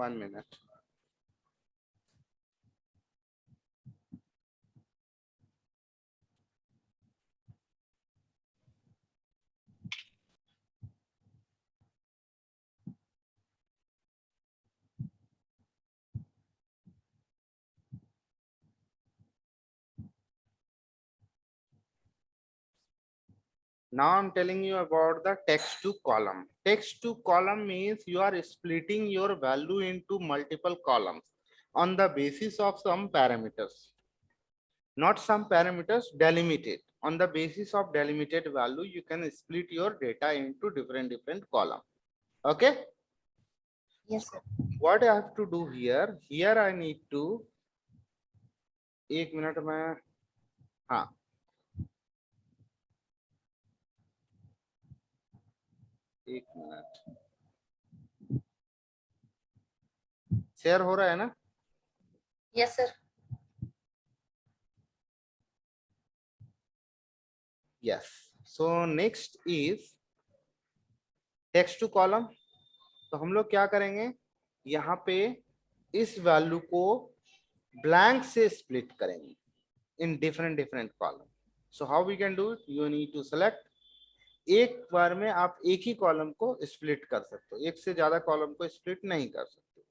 1 minute. Now I'm telling you about the text to column. Text to column means you are splitting your value into multiple columns on the basis of some parameters. Not some parameters, delimited. On the basis of delimited value, you can split your data into different columns. Okay? Yes, sir. What I have to do here? Here I need to 1 minute में हाँ 1 minute share हो रहा है ना? Yes, sir. Yes. So next is text to column. तो हम लोग क्या करेंगे, यहाँ पे इस वैल्यू को ब्लैंक से स्प्लिट करेंगे in different column. So how we can do it? You need to select. एक बार में आप एक ही कॉलम को स्प्लिट कर सकते हो, एक से ज्यादा कॉलम को स्प्लिट नहीं कर सकते.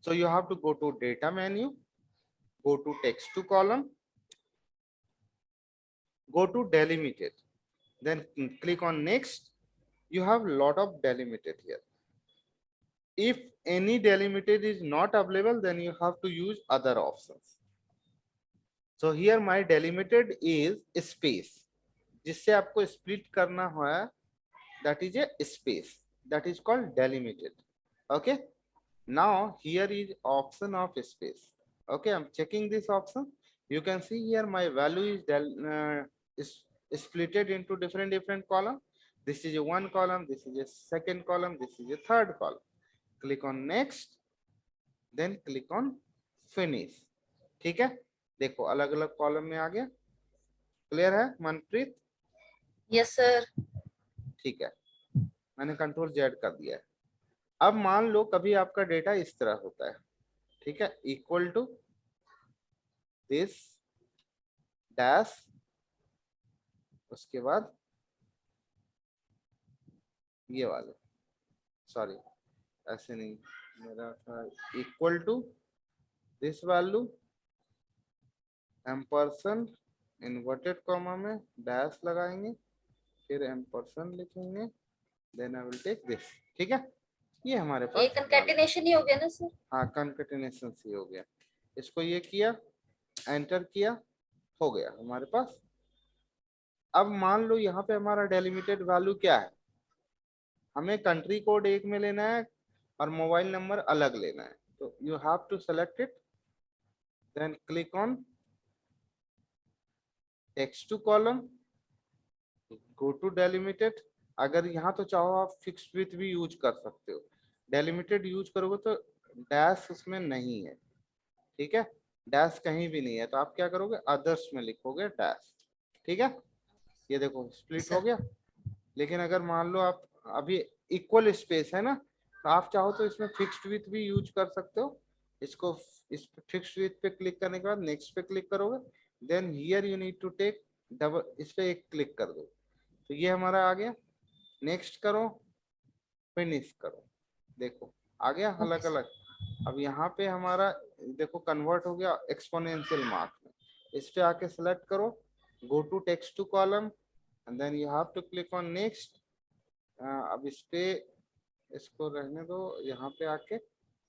So you have to go to data menu, go to text to column, go to delimited, then click on next. You have lot of delimited here. If any delimited is not available, then you have to use other options. So here my delimited is space, जिससे आपको split करना हुआ, that is a space, that is called delimited. Okay, now here is option of space. Okay, I'm checking this option. You can see here my value is splitted into different column. This is a one column, this is a second column, this is a third column. Click on next, then click on finish. ठीक है, देखो अलग अलग column में आ गया. Clear है Manpreet? Yes, sir. ठीक है, मैंने कंट्रोल जेड कर दिया है. अब मान लो कभी आपका डेटा इस तरह होता है, ठीक है, इक्वल टू दिस डैश, उसके बाद ये वाले, सॉरी ऐसे नहीं, मेरा था equal to this value ampersand inverted comma में डैश लगाएंगे, फिर एम्परसेंड लिखेंगे, then I will take this. ठीक है, ये हमारे पास ये कंकैटिनेशन ही हो गया ना सर? हाँ, कंकैटिनेशन ही हो गया. इसको ये किया, एंटर किया, हो गया हमारे पास. अब मान लो यहाँ पे हमारा डेलिमिटेड वैल्यू क्या है, हमें कंट्री कोड एक में लेना है और मोबाइल नंबर अलग लेना है. तो you have to select it, then click on text to column, go to delimited. अगर यहाँ तो चाहो आप फिक्स्ड विथ भी यूज कर सकते हो. डेलिमिटेड यूज करोगे तो डैश उसमें नहीं है, ठीक है, डैश कहीं भी नहीं है. तो आप क्या करोगे, अदर्स में लिखोगे डैश. ठीक है, ये देखो स्प्लिट हो गया. लेकिन अगर मान लो आप अभी इक्वल स्पेस है ना, तो आप चाहो तो इसमें फिक्स्ड विथ भी यूज कर सकते हो. इसको इस फिक्स्ड विथ पे क्लिक करने के बाद नेक्स्ट पे क्लिक करोगे, then here you need to take double, इस पे एक क्लिक कर दो. तो ये हमारा आ गया. नेक्स्ट करो, फिनिश करो, देखो आ गया अलग अलग. अब यहाँ पे हमारा देखो कन्वर्ट हो गया एक्सपोनेंशियल मार्क में. इस पे आके सेलेक्ट करो, go to text to column, and then you have to click on next. अब इस पे इसको रहने दो, यहाँ पे आके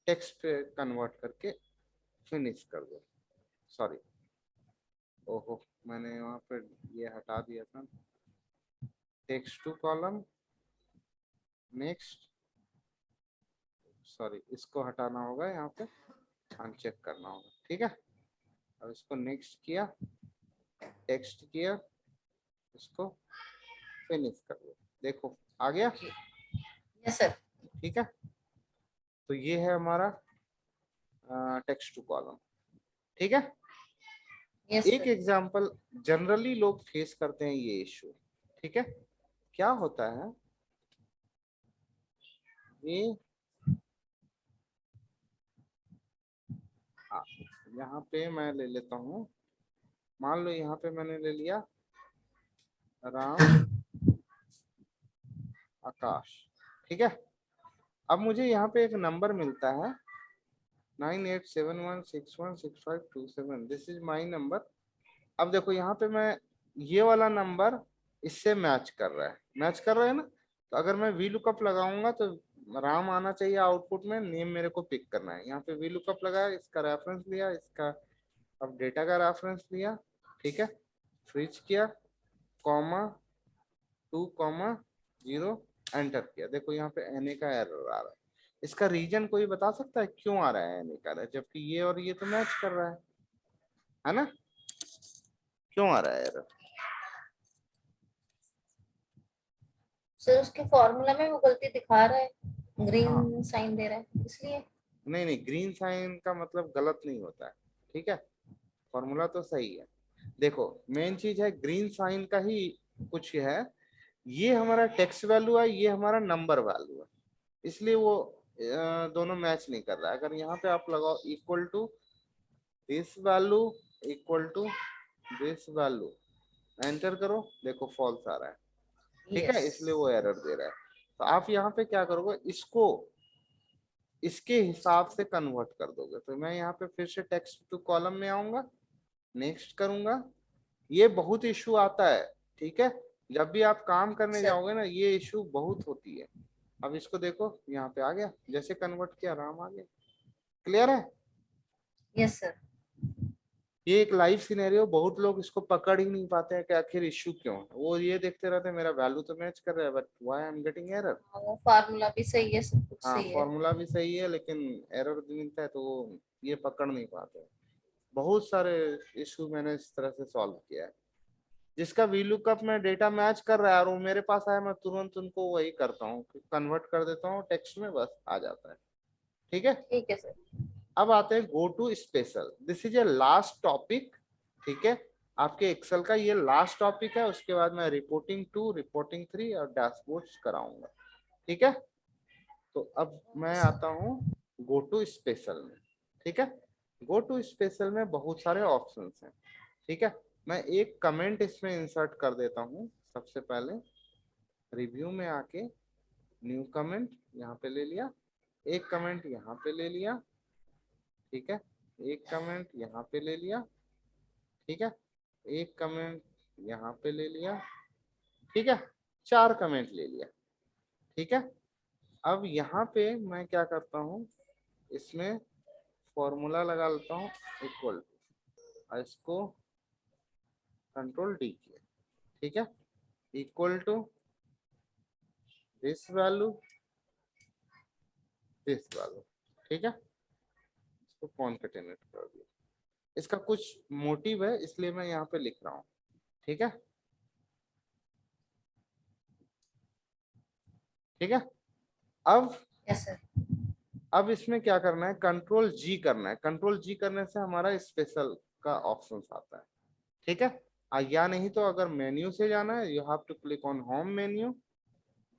टेक्स्ट पे कन्वर्ट करके फिनिश कर दो. सॉरी, ओहो मैंने वहाँ पे ये हटा दिया था. Text to column, next, sorry इसको हटाना होगा, यहाँ पे अनचेक करना होगा. ठीक है, अब इसको नेक्स्ट किया, टेक्स्ट किया, इसको फिनिश कर दो. देखो आ गया. Yes sir. ठीक है, तो ये है हमारा टेक्स्ट टू कॉलम. ठीक है, एक एग्जांपल जनरली लोग फेस करते हैं ये इशू. ठीक है, क्या होता है, ये यहाँ पे मैं ले लेता हूँ, मान लो यहाँ पे मैंने ले लिया राम आकाश, ठीक है। अब मुझे यहाँ पे एक नंबर मिलता है 9871616527, दिस इज माई नंबर। अब देखो यहाँ पे मैं ये वाला नंबर इससे मैच कर रहा है ना। तो अगर मैं वी लुकअप लगाऊंगा तो राम आना चाहिए आउटपुट में, नेम मेरे को पिक करना है। यहाँ पे वी लुकअप लगाया, इसका रेफरेंस लिया, इसका अब डेटा का रेफरेंस लिया, ठीक है, स्विच किया, कॉमा 2,0, एंटर किया। देखो यहाँ पे एनए का एरर आ रहा है। इसका रीजन कोई बता सकता है क्यों आ रहा है एनए का एरर, जबकि ये और ये तो मैच कर रहा है ना? क्यों आ रहा है एरर? सर उसके फॉर्मूला में वो गलती दिखा रहा है, हाँ, ग्रीन साइन दे रहा है इसलिए। नहीं ग्रीन साइन का मतलब गलत नहीं होता है, ठीक है, फॉर्मूला तो सही है। देखो मेन चीज है ग्रीन साइन का ही कुछ है, ये हमारा टेक्स्ट वैल्यू है, ये हमारा नंबर वैल्यू है, इसलिए वो दोनों मैच नहीं कर रहा है। अगर यहाँ पे आप लगाओ equal to this value equal to this value, enter करो, देखो फॉल्स आ रहा है, ठीक है, इसलिए वो एरर दे रहा है। तो आप यहाँ पे क्या करोगे, इसको इसके हिसाब से कन्वर्ट कर दोगे। तो मैं यहाँ पे फिर से टेक्स्ट टू कॉलम में आऊंगा, नेक्स्ट करूंगा। ये बहुत इशू आता है, ठीक है, जब भी आप काम करने सर जाओगे ना ये इशू बहुत होती है। अब इसको देखो यहाँ पे आ गया, जैसे कन्वर्ट किया राम आ गया। क्लियर है? Yes sir. ये एक लाइव सिनेरियो, बहुत लोग इसको पकड़ ही नहीं पाते हैं कि आखिर इश्यू क्यों है। वो ये देखते रहते हैं मेरा वैल्यू तो मैच कर रहा है but why I am getting error. वो फार्मूला भी सही है, सब कुछ हाँ सही है। फॉर्मूला भी सही है लेकिन एरर मिलता है तो वो ये पकड़ नहीं पाते। बहुत सारे इशू मैंने इस तरह से सॉल्व किया है। जिसका वीलुकअप में डेटा मैच कर रहा है और वो मेरे पास आया, मैं तुरंत उनको वही करता हूँ, कन्वर्ट कर देता हूँ टेक्स्ट में, बस आ जाता है, ठीक है। ठीक है सर। अब आते हैं go to special, this is a last topic, ठीक है, आपके एक्सेल का ये लास्ट टॉपिक है। उसके बाद मैं रिपोर्टिंग 2, रिपोर्टिंग 3 और डैशबोर्ड्स कराऊंगा, ठीक है। तो अब मैं आता हूँ गो टू स्पेशल में, ठीक है। गो टू स्पेशल में बहुत सारे ऑप्शंस हैं, ठीक है। मैं एक कमेंट इसमें इंसर्ट कर देता हूँ। सबसे पहले रिव्यू में आके न्यू कमेंट यहाँ पे ले लिया, एक कमेंट यहाँ पे ले लिया, ठीक है, एक कमेंट यहाँ पे ले लिया, ठीक है, एक कमेंट यहाँ पे ले लिया, ठीक है, 4 कमेंट ले लिया, ठीक है। अब यहाँ पे मैं क्या करता हूँ, इसमें फॉर्मूला लगा लेता हूँ इक्वल टू, इसको कंट्रोल डी किया, ठीक है, equal to this value this value, ठीक है, इसको कॉन्केटेनेट कर दिया। इसका कुछ मोटिव है इसलिए मैं यहाँ पे लिख रहा हूँ, ठीक है, ठीक है। अब यस सर। अब इसमें क्या करना है, कंट्रोल जी करना है। कंट्रोल जी करने से हमारा स्पेशल का ऑप्शन आता है, ठीक है। या नहीं तो अगर मेन्यू से जाना है, you have to click on home menu,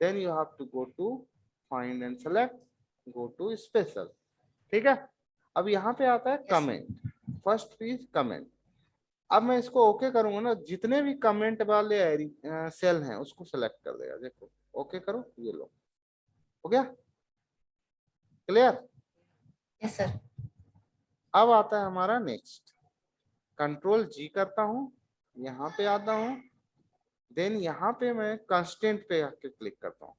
then you have to go to find and select, go to special, ठीक है। अब यहाँ पे आता है कमेंट, फर्स्ट इज कमेंट। अब मैं इसको ओके करूंगा ना, जितने भी कमेंट वाले सेल हैं उसको सेलेक्ट कर देगा। देखो ओके करो, ये लो, हो गया, क्लियर। Yes sir. अब आता है हमारा नेक्स्ट, कंट्रोल जी करता हूँ, यहाँ पे आता हूँ, देन यहाँ पे मैं कंस्टेंट पे आके क्लिक करता हूँ।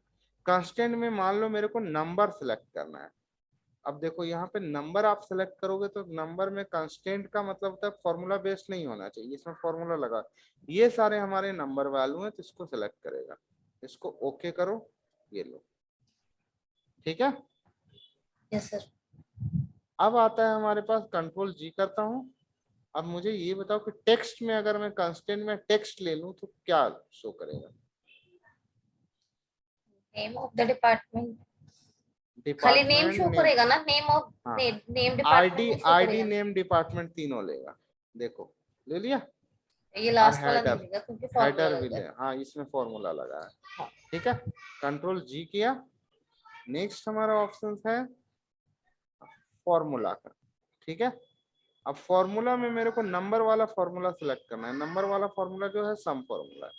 कंस्टेंट में मान लो मेरे को नंबर सेलेक्ट करना है। अब देखो यहाँ पे नंबर आप सेलेक्ट करोगे तो नंबर में कंस्टेंट का मतलब होता है फॉर्मूला बेस्ड नहीं होना चाहिए, इसमें फॉर्मूला लगा। ये सारे हमारे नंबर वैल्यू हैं तो इसको सेलेक्ट करेगा, इसको ओके करो, ये लो, ठीक है। Yes sir. अब आता है हमारे पास कंट्रोल जी करता हूँ। अब मुझे ये बताओ कि टेक्स्ट में अगर मैं कंस्टेंट में टेक्स्ट ले लूं तो क्या शो करेगा? नेम ऑफ द डिपार्टमेंट, खाली नेम डिपार्टमेंट शो नेम, करेगा ना, नेम ऑफ हाँ, नेम डिपार्टमेंट आईडी नहीं शो आईडी करेगा। नेम डिपार्टमेंट तीनों लेगा। देखो ले लिया। ये और लास्ट वाला नहीं हेडर, लेगा क्योंकि फॉर्मूला हेडर भी लगा ले, है। हाँ इसमें फॉर्मूला लगा है, हाँ। ठीक है। कंट्रोल जी किया, नेक्स्ट हमारा ऑप्शन है फॉर्मूला का, ठीक है। अब फॉर्मूला में मेरे को नंबर वाला फॉर्मूला सिलेक्ट करना है। नंबर वाला फॉर्मूला जो है सम फॉर्मूला है,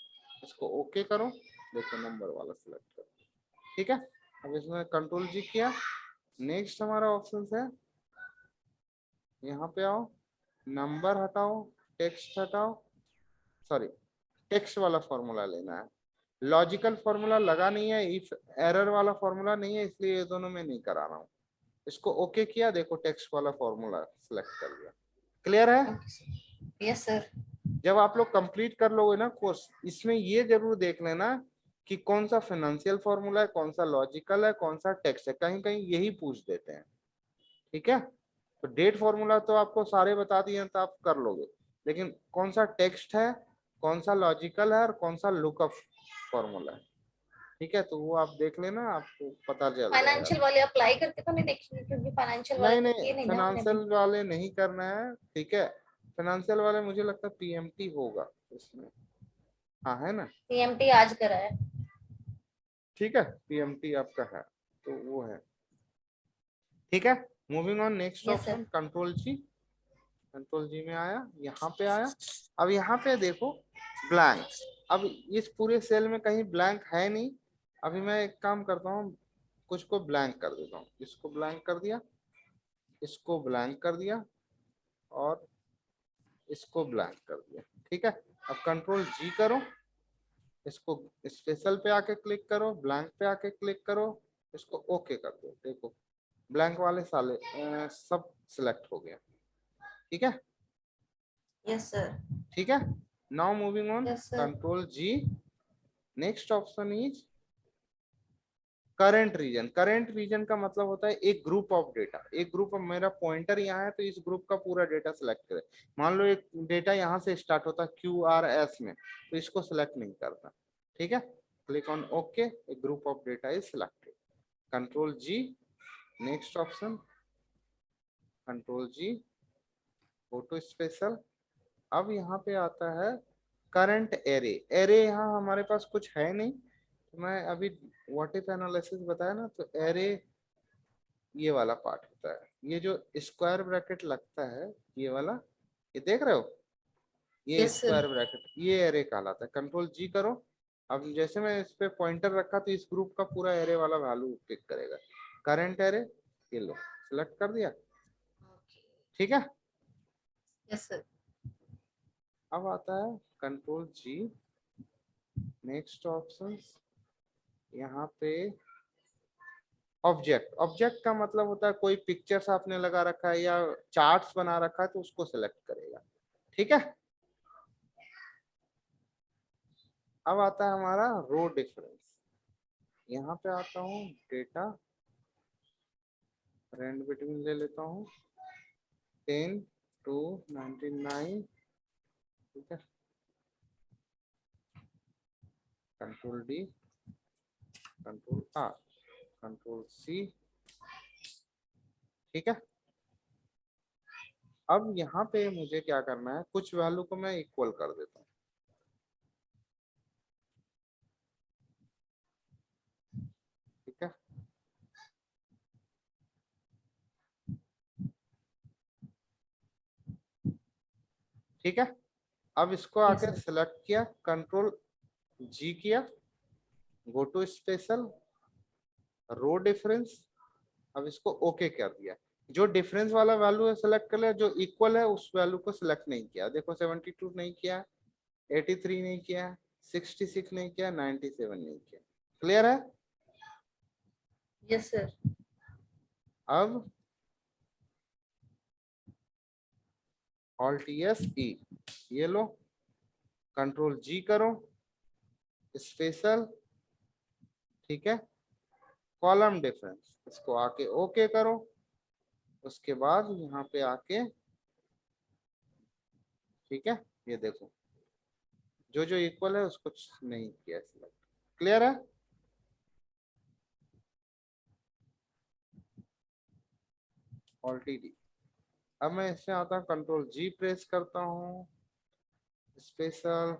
इसको ओके करो। देखो नंबर वाला सिलेक्ट करो, ठीक है। अब इसमें कंट्रोल जी किया। नेक्स्ट हमारा ऑप्शन है, यहाँ पे आओ, नंबर हटाओ, टेक्स्ट हटाओ, सॉरी टेक्स्ट वाला फॉर्मूला लेना है। लॉजिकल फॉर्मूला लगा नहीं है, इफ एरर वाला फॉर्मूला नहीं है, इसलिए ये दोनों में नहीं करा रहा हूँ। इसको ओके किया, देखो टेक्स्ट वाला फॉर्मूला सिलेक्ट कर लिया। क्लियर है? Okay sir. Yes sir. जब आप लोग कंप्लीट कर लोगे ना कोर्स, इसमें ये जरूर देख लेना कि कौन सा फाइनेंशियल फॉर्मूला है, कौन सा लॉजिकल है, कौन सा टेक्स्ट है, कहीं कहीं यही पूछ देते हैं, ठीक है। तो डेट फॉर्मूला तो आपको सारे बता दिए हैं, तो आप कर लोगे, लेकिन कौन सा टेक्स्ट है, कौन सा लॉजिकल है और कौन सा लुकअप फॉर्मूला है, ठीक है, तो वो आप देख लेना, आपको पता चल जाएगा। फाइनेंशियल वाले अप्लाई करके तो नहीं देखेंगे, क्योंकि फाइनेंशियल वाले नहीं तो नहीं, किए नहीं ना हमने फाइनेंशियल अभी। वाले नहीं करना है, ठीक है। फाइनेंशियल वाले मुझे लगता है पीएमटी होगा इसमें, हाँ है ना, सीएमटी आज करा है। ठीक है, पीएमटी आपका है, तो वो है, ठीक है। Moving on, next yes option sir. Control G. Control G में आया, यहाँ पे आया। अब यहाँ पे देखो ब्लैंक। अब इस पूरे सेल में कहीं ब्लैंक है नहीं। अभी मैं एक काम करता हूँ, कुछ को ब्लैंक कर देता हूँ। इसको ब्लैंक कर दिया, इसको ब्लैंक कर दिया, और इसको ब्लैंक कर दिया, ठीक है। अब कंट्रोल जी करो, इसको स्पेशल पे आके क्लिक करो, ब्लैंक पे आके क्लिक करो, इसको ओके कर दो। देखो ब्लैंक वाले साले सब सिलेक्ट हो गया, ठीक है, यस सर। ठीक है। Now moving on, yes sir. Control G. Next option is current region. Current region का मतलब होता है एक ग्रुप ऑफ डेटा। एक ग्रुप ऑफ, मेरा पॉइंटर यहाँ है तो इस ग्रुप का पूरा डेटा सिलेक्ट करे। मान लो एक डेटा यहाँ से स्टार्ट होता है QRS में, तो इसको सिलेक्ट नहीं करना, ठीक है। क्लिक ऑन ओके, एक group of data is selected. Control G, next option, control G, go to special. अब यहाँ पे आता है करंट एरे। एरे यहाँ हमारे पास कुछ है नहीं, तो मैं अभी व्हाट इफ एनालिसिस बताया ना, तो एरे ये वाला पार्ट होता है, ये जो स्क्वायर ब्रैकेट लगता है, ये वाला, ये देख रहे हो, ये यस सर। स्क्वायर ब्रैकेट, ये एरे कहलाता है। कंट्रोल जी करो। अब जैसे मैं इस पे पॉइंटर रखा, तो इस ग्रुप का पूरा एरे वाला वैल्यू पिक करेगा। करंट एरे, ये लो सिलेक्ट कर दिया, ठीक है। Yes sir. अब आता है कंट्रोल जी, नेक्स्ट ऑप्शन, यहाँ पे ऑब्जेक्ट। ऑब्जेक्ट का मतलब होता है कोई पिक्चर्स आपने लगा रखा है या चार्ट्स बना रखा है, तो उसको सिलेक्ट करेगा, ठीक है। अब आता है हमारा रो डिफरेंस। यहाँ पे आता हूँ डेटा, रेंज बिटवीन ले लेता हूँ 10 to 99, ठीक है। Control D, control R, control C, ठीक है। अब यहाँ पे मुझे क्या करना है, कुछ वैल्यू को मैं इक्वल कर देता हूँ, ठीक है। ठीक है, अब इसको यस आके सर। सिलेक्ट किया, कंट्रोल जी किया, go to special, row difference. अब इसको ओके कर दिया। जो डिफरेंस वाला वैल्यू है सिलेक्ट कर लिया, जो इक्वल है उस वैल्यू को सिलेक्ट नहीं किया। देखो 72 नहीं किया, 83 नहीं किया, 66 नहीं किया, 97 नहीं किया। क्लियर है? Yes sir. अब ऑल्ट एस ई, ये लो, कंट्रोल जी करो, स्पेशल, ठीक है, कॉलम डिफरेंस, इसको आके ओके करो। उसके बाद यहाँ पे आके, ठीक है, ये देखो जो जो इक्वल है उसको नहीं किया सिलेक्ट। क्लियर है? Alt D. अब मैं इसमें आता हूँ, कंट्रोल जी प्रेस करता हूँ, special,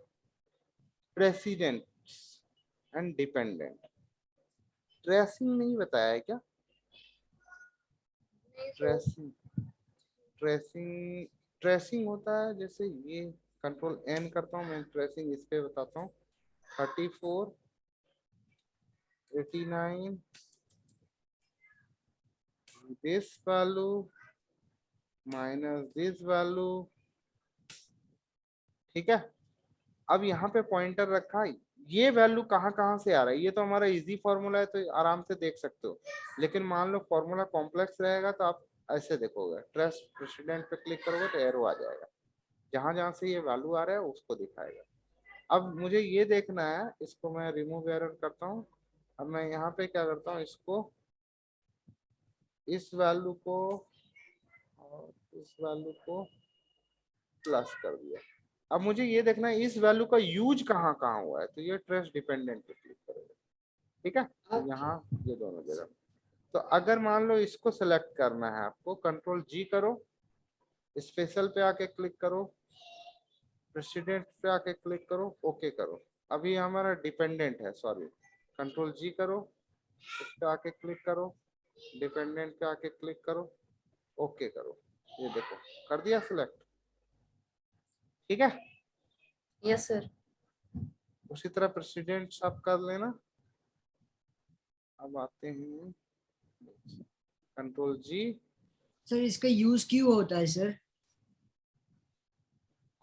president and dependent. Tracing नहीं बताया है क्या? नहीं सर। ट्रेसिंग, ट्रेसिंग, ट्रेसिंग होता है जैसे ये, कंट्रोल एन करता हूँ मैं, ट्रेसिंग इस पे बताता हूँ, 34, 89, this value minus this value, ठीक है। अब यहाँ पे पॉइंटर रखा है, ये वैल्यू कहाँ कहाँ से आ रहा है, ये तो हमारा इजी फॉर्मूला है तो आराम से देख सकते हो, लेकिन मान लो फॉर्मूला कॉम्प्लेक्स रहेगा तो आप ऐसे देखोगे, ट्रेस प्रेसिडेंट पे क्लिक करोगे तो एरो आ जाएगा, जहां जहां से ये वैल्यू आ रहा है उसको दिखाएगा। अब मुझे ये देखना है, इसको मैं रिमूव एरर करता हूँ। अब मैं यहाँ पे क्या करता हूँ, इसको, इस वैल्यू को और इस वैल्यू को प्लस कर दिया। अब मुझे ये देखना है इस वैल्यू का यूज कहाँ कहाँ हुआ है, तो ये ट्रेस डिपेंडेंट पे क्लिक करेगा, ठीक है। तो ओके। यहाँ ये दोनों जगह, तो अगर मान लो इसको सेलेक्ट करना है आपको, कंट्रोल जी करो, स्पेशल पे आके क्लिक करो, प्रेसिडेंट पे आके क्लिक करो, ओके करो। अभी हमारा डिपेंडेंट है, सॉरी, कंट्रोल जी करो, इस पे आके क्लिक करो, डिपेंडेंट पे आके क्लिक करो, ओके करो, ये देखो कर दिया सिलेक्ट, ठीक है। Yes sir. उसी तरह प्रेसिडेंट सब कर लेना। अब आते हैं कंट्रोल जी, सर इसका यूज क्यों होता है सर?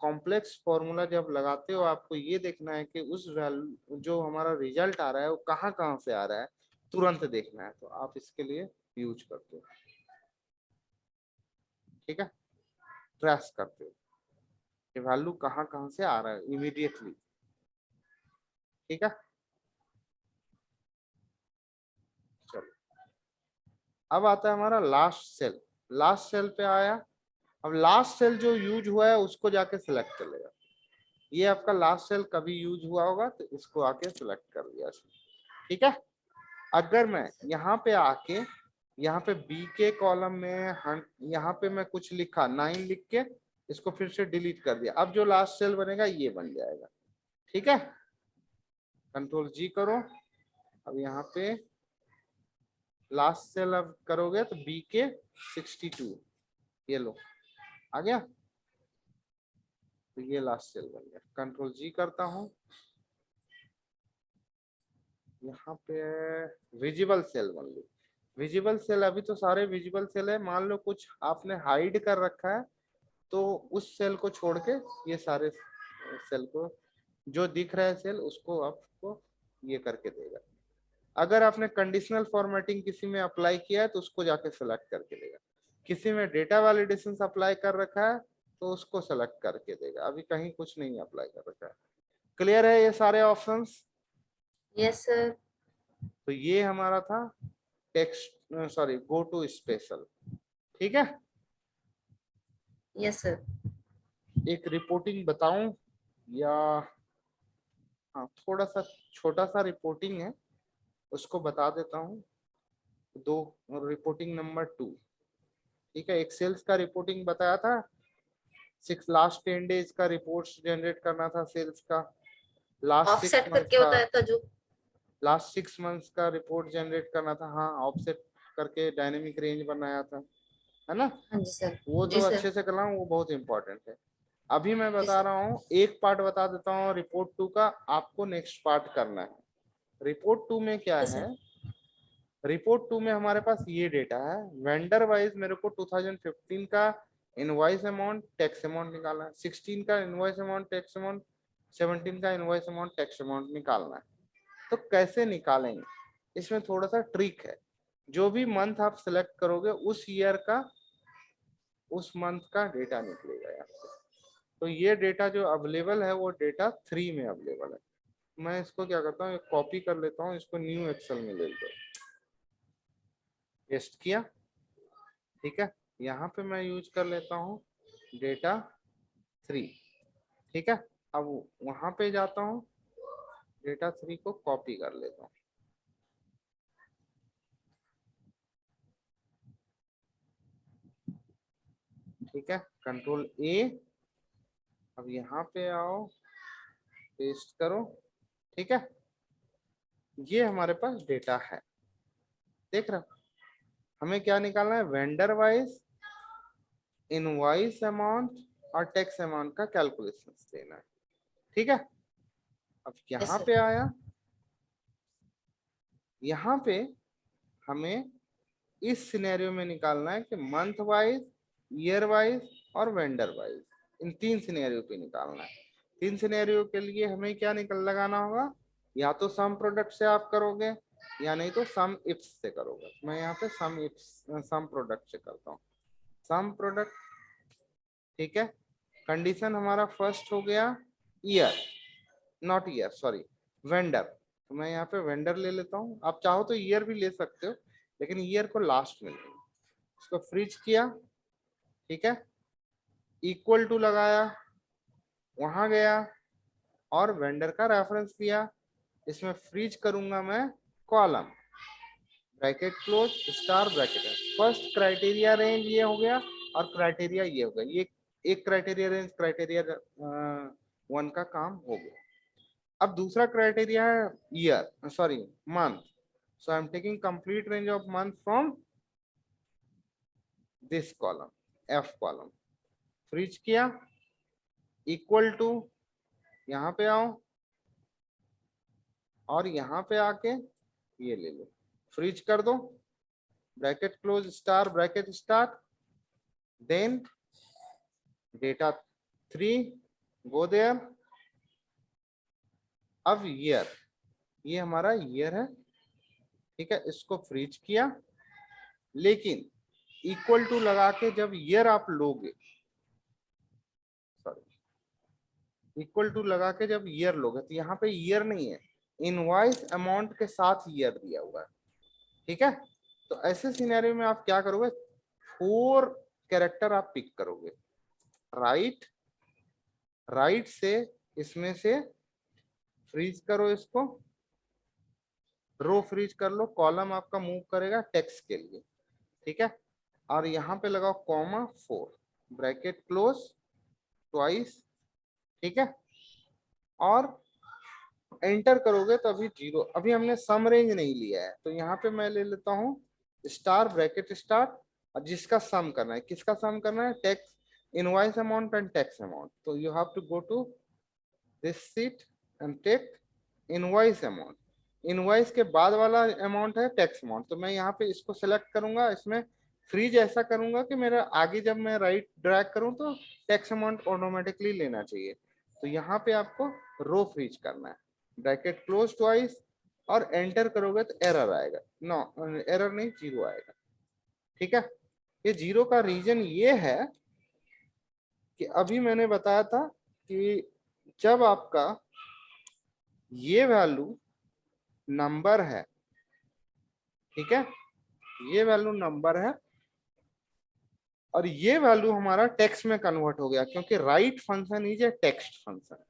कॉम्प्लेक्स फॉर्मूला जब लगाते हो आपको ये देखना है कि उस वैल्यू जो हमारा रिजल्ट आ रहा है वो कहाँ कहाँ से आ रहा है, तुरंत देखना है, तो आप इसके लिए यूज करते हो, ठीक है, ट्रेस करते हो कि वैल्यू कहाँ कहाँ से आ रहा है इमीडिएटली, ठीक है। चलो अब आता है हमारा लास्ट सेल, लास्ट सेल पे आया। अब लास्ट सेल जो यूज हुआ है उसको जाके सिलेक्ट कर लेगा, ये आपका लास्ट सेल कभी यूज हुआ होगा तो इसको आके सिलेक्ट कर लिया, ठीक है। अगर मैं यहाँ पे आके, यहाँ पे बी के कॉलम में यहाँ पे मैं कुछ लिखा 9 लिख के इसको फिर से डिलीट कर दिया, अब जो लास्ट सेल बनेगा ये बन जाएगा, ठीक है। कंट्रोल जी करो, अब यहाँ पे लास्ट सेल अब करोगे तो बी के 62, ये लो आ गया, तो ये लास्ट सेल बन गया। कंट्रोल जी करता हूँ, यहाँ पे विजिबल सेल बन ली, विजिबल सेल, अभी तो सारे विजिबल सेल है, मान लो कुछ आपने हाइड कर रखा है तो उस सेल को छोड़ के ये सारे सेल को जो दिख रहा है सेल उसको आपको ये करके देगा। अगर आपने कंडीशनल फॉर्मेटिंग किसी में अप्लाई किया है तो उसको जाके सेलेक्ट करके देगा, किसी में डेटा वैलिडेशन अप्लाई कर रखा है तो उसको सेलेक्ट करके देगा, अभी कहीं कुछ नहीं अप्लाई कर रखा है। क्लियर है ये सारे ऑप्शंस? Yes sir. तो ये हमारा था text, sorry, go to special, ठीक है। Yes sir. एक रिपोर्टिंग बताऊं या, हाँ थोड़ा सा छोटा सा रिपोर्टिंग है उसको बता देता हूँ। दो, रिपोर्टिंग नंबर 2, ठीक है। एक सेल्स का रिपोर्टिंग बताया था, 6 लास्ट 10 डेज का रिपोर्ट्स जनरेट करना था सेल्स का, लास्ट 6 ऑफसेट मंथ्स करके का, बताया था जो। लास्ट 6 मंथ्स का रिपोर्ट जनरेट करना था, हाँ ऑफसेट करके डायनेमिक रेंज बनाया था, है ना। हाँ जी सर। वो तो जी सर। अच्छे से करना, वो बहुत इंपॉर्टेंट है। अभी मैं जी बता सर। रहा हूँ, एक पार्ट बता देता हूँ रिपोर्ट 2 का, आपको नेक्स्ट पार्ट करना है। रिपोर्ट 2 में क्या जी है, सर। रिपोर्ट 2 में हमारे पास ये डेटा है, वेंडर वाइज मेरे को 2015 का इनवॉइस अमाउंट टैक्स अमाउंट निकालना है, 16 का इनवॉइस अमाउंट टैक्स अमाउंट, 17 का इनवॉइस अमाउंट टैक्स अमाउंट निकालना है। तो कैसे निकालेंगे, इसमें थोड़ा सा ट्रिक है, जो भी मंथ आप सिलेक्ट करोगे उस ईयर का, उस मंथ का डेटा निकलेगा यहाँ पे। तो ये डेटा जो अवेलेबल है वो डेटा 3 में अवेलेबल है। मैं इसको क्या करता हूँ, कॉपी कर लेता हूँ, इसको न्यू एक्सेल में ले लेता हूँ, पेस्ट किया, ठीक है। यहाँ पे मैं यूज कर लेता हूँ डेटा 3, ठीक है। अब वहां पे जाता हूँ, डेटा 3 को कॉपी कर लेता हूँ, ठीक है। कंट्रोल ए, अब यहाँ पे आओ, पेस्ट करो, ठीक है। ये हमारे पास डेटा है, देख रहे हो। हमें क्या निकालना है, वेंडर वाइज इनवॉइस अमाउंट और टैक्स अमाउंट का कैलकुलेशन देना है। ठीक है, अब यहाँ sir. पे आया, यहाँ पे हमें इस सिनेरियो में निकालना है कि मंथ वाइज, ईयर वाइज और वेंडर वाइज, इन 3 सिनेरियो पे निकालना है। 3 सिनेरियो के लिए हमें क्या लगाना होगा, या तो सम प्रोडक्ट से आप करोगे या नहीं तो सम इफ्स से करोगे। मैं यहाँ पे सम प्रोडक्ट से करता हूँ, सम प्रोडक्ट। ठीक है, कंडीशन हमारा फर्स्ट हो गया year, not year sorry vendor. तो मैं यहाँ पे वेंडर ले लेता हूँ, आप चाहो तो ईयर भी ले सकते हो, लेकिन ईयर को लास्ट में लेंगे। इसको फ्रीज किया, ठीक है, इक्वल टू लगाया, वहां गया और वेंडर का रेफरेंस दिया। इसमें फ्रीज करूंगा मैं column, bracket close star bracket. First criteria range ये हो गया और क्राइटेरिया ये हो गया, ये एक क्राइटेरिया रेंज क्राइटेरिया 1 का काम हो गया। अब दूसरा क्राइटेरिया है year sorry month, so I am taking complete range of month from this column, F column. Freeze किया, इक्वल टू, यहाँ पे आओ और यहाँ पे आके ये ले लो, फ्रीज कर दो, bracket close star bracket start, then data 3 go there. अब ईयर, ये हमारा ईयर है, ठीक है, इसको फ्रीज किया, लेकिन इक्वल टू लगा के जब ईयर आप लोगे, सॉरी इक्वल टू लगा के जब ईयर लोगे तो यहाँ पे ईयर नहीं है, इनवॉइस अमाउंट के साथ ईयर दिया हुआ है। ठीक है, तो ऐसे सिनेरियो में आप क्या करोगे, 4 कैरेक्टर आप पिक करोगे, राइट से इसमें से फ्रीज करो, इसको रो फ्रीज कर लो, कॉलम आपका मूव करेगा टेक्स्ट के लिए। ठीक है, और यहाँ पे लगाओ कॉमा 4 ब्रैकेट क्लोज ट्वाइस। ठीक है, और एंटर करोगे तो अभी 0, अभी हमने सम रेंज नहीं लिया है, तो यहाँ पे मैं ले लेता हूँ स्टार ब्रैकेट स्टार्ट, और जिसका सम करना है, किसका सम करना है, tax invoice amount and tax amount. तो you have to go to this sheet and take invoice amount, invoice के बाद वाला अमाउंट है टैक्स अमाउंट। तो मैं यहाँ पे इसको सेलेक्ट करूंगा, इसमें फ्रीज ऐसा करूंगा कि मेरा आगे जब मैं राइट ड्रैग करूं तो टैक्स अमाउंट ऑटोमेटिकली लेना चाहिए। तो यहाँ पे आपको रो फ्रीज करना है, ब्रैकेट क्लोज ट्वाइस, और एंटर करोगे तो एरर आएगा, नो एरर नहीं 0 आएगा। ठीक है, ये 0 का रीजन ये है कि अभी मैंने बताया था कि जब आपका ये वैल्यू नंबर है, ठीक है, ये वैल्यू नंबर है और ये वैल्यू हमारा टेक्स्ट में कन्वर्ट हो गया, क्योंकि right function is a text function.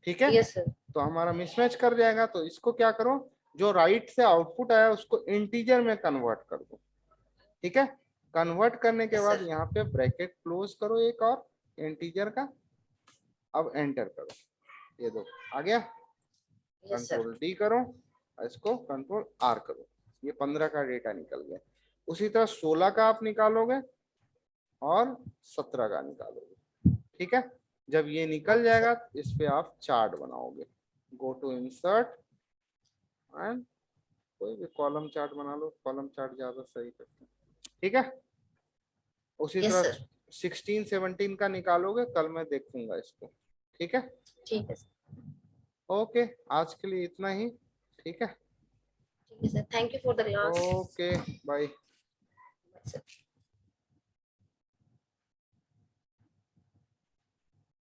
ठीक है, Yes, sir. तो हमारा मिसमैच कर जाएगा। तो इसको क्या करो, जो राइट से आउटपुट आया उसको इंटीजर में कन्वर्ट कर दो। ठीक है, कन्वर्ट करने के Yes, बाद sir. यहाँ पे ब्रैकेट क्लोज करो एक और इंटीजर का, अब एंटर करो, ये दो आ गया। Yes, sir. कंट्रोल डी करो, इसको कंट्रोल आर करो, ये 15 का डेटा निकल गया। उसी तरह 16 का आप निकालोगे और 17 का निकालोगे। ठीक है, जब ये निकल जाएगा इस पे आप चार्ट बनाओगे, गो टू इंसर्ट एंड कोई भी कॉलम चार्ट बना लो, कॉलम चार्ट ज्यादा सही करते हैं। ठीक है, उसी Yes, तरह sir. 16 17 का निकालोगे, कल मैं देखूंगा इसको। ठीक है, ठीक है, ओके, आज के लिए इतना ही। ठीक है, ठीक है sir, thank you for the class okay, bye. Sir.